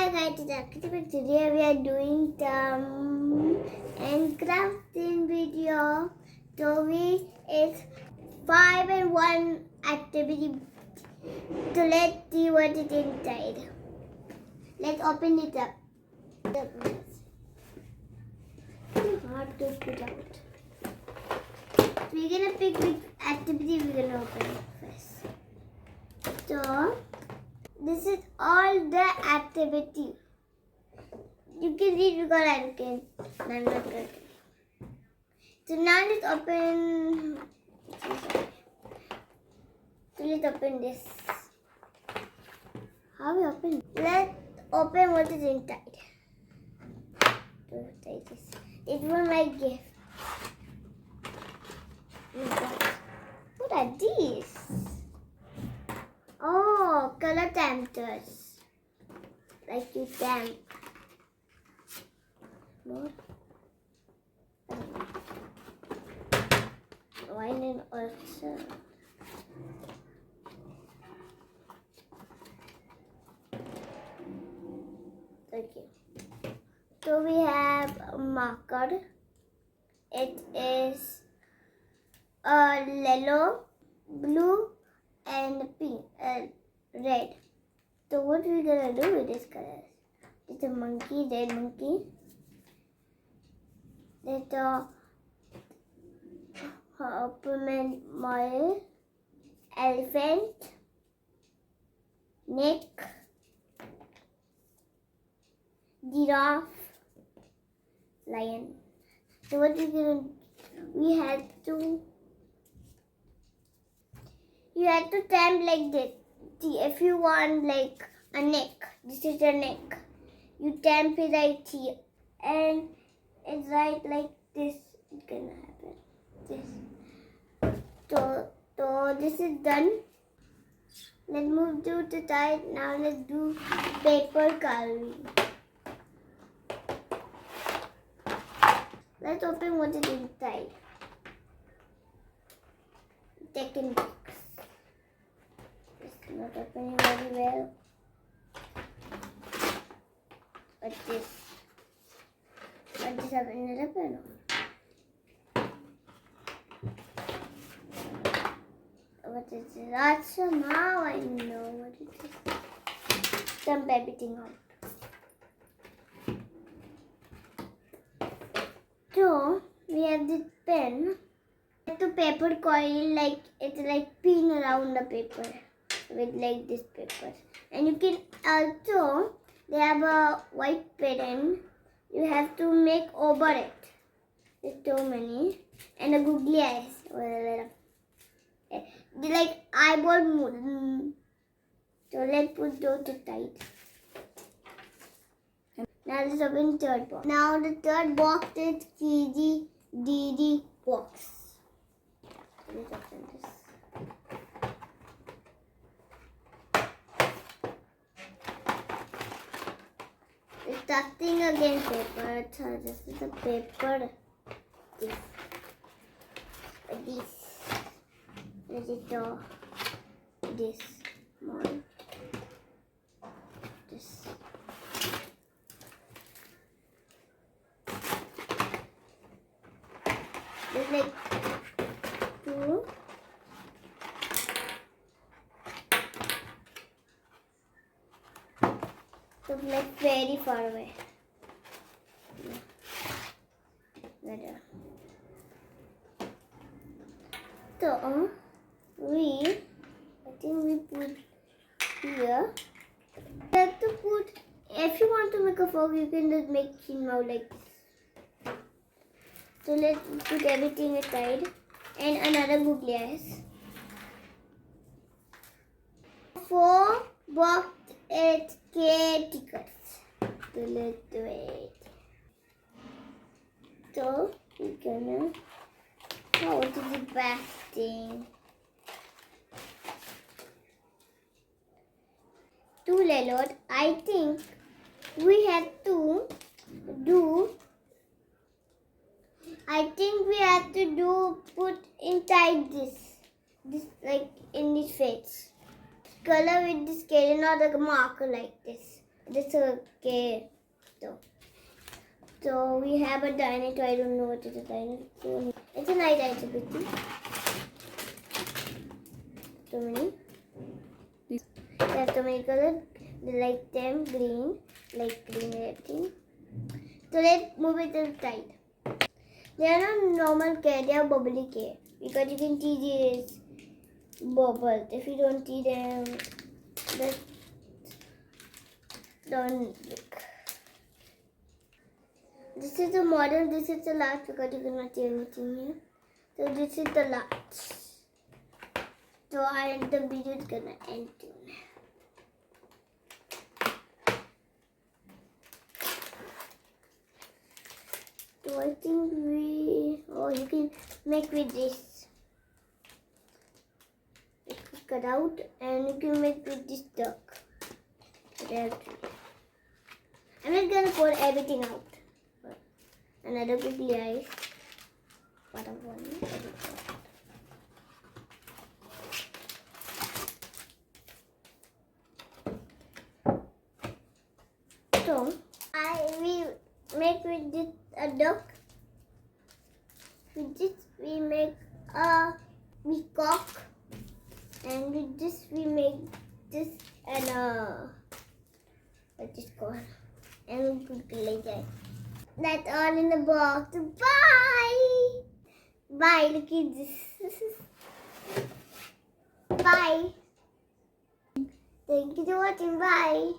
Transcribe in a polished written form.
Hi guys, it's Akita. Today we are doing and crafting video. So we is 5 and 1 activity. So let's see what is inside. Let's open it up. It's hard to put out. We're gonna pick which activity we're gonna open first. So this is all the activity. You can read because I can. I'm not good. So now let's open. So let's open this. How we open? Let's open what is inside. So take this. It was my gift. Oh my God. What are these? Oh, color dampers. Like you damp. More. Wine and also. Okay. So we have a marker. It is yellow, blue, and pink, red. So what we're gonna do with this color? It's a monkey, red monkey. There's a Superman model, elephant, neck, giraffe, lion. So what we're gonna do? You have to stamp like this. See, if you want like a neck, this is a neck. You stamp it right here, and it's right like this. It's gonna happen. This. So this is done. Let's move to the side. Now let's do paper carving. Let's open what is inside. Second box. It's not opening very well. What's this? What is another pen? What is this? That's somehow I know what it is. Dump everything out. So we have this pen. The paper coil, like it's like pin around the paper with like this paper, and you can also they have a white pen. You have to make over it. There's so many, and a googly eyes. They like eyeball mood. So let's put those aside. Now let's open the third box. Now the third box is KGDD box. Let's open this. It's starting again paper. So this is the paper. This. This is the this one. This. There's like two. So like very far away. Better. So I think we put here. You have to put. If you want to make a frog, you can just make him out like this. So let's put everything aside and another googly eyes. 4 box 8K tickets. So let's do it. So we're gonna go to the back thing. 2 reload. I think we have to do. Put inside this like in this face. Color with this color, not like a marker like this. This okay. So we have a dinosaur. I don't know what is a dinosaur. It's a nice activity. So many. There's so many colors. They like them green, like green everything. So let's move it to the side. They are not normal cat. They are bubbly cat because you can see these bubbles. If you don't see them, just don't look. This is the model, this is the last because you cannot see anything here. So this is the last. So the video is gonna end soon. So I think you can make with this. You can cut out and you can make with this duck. I'm not gonna pour everything out. Another quickly eyes. Part of one. So I will make with this a duck. With this we make a peacock, and with this we make this and what is called, and quickly like that. That's all in the box. Bye. Bye. Look at this. Bye. Thank you for watching. Bye.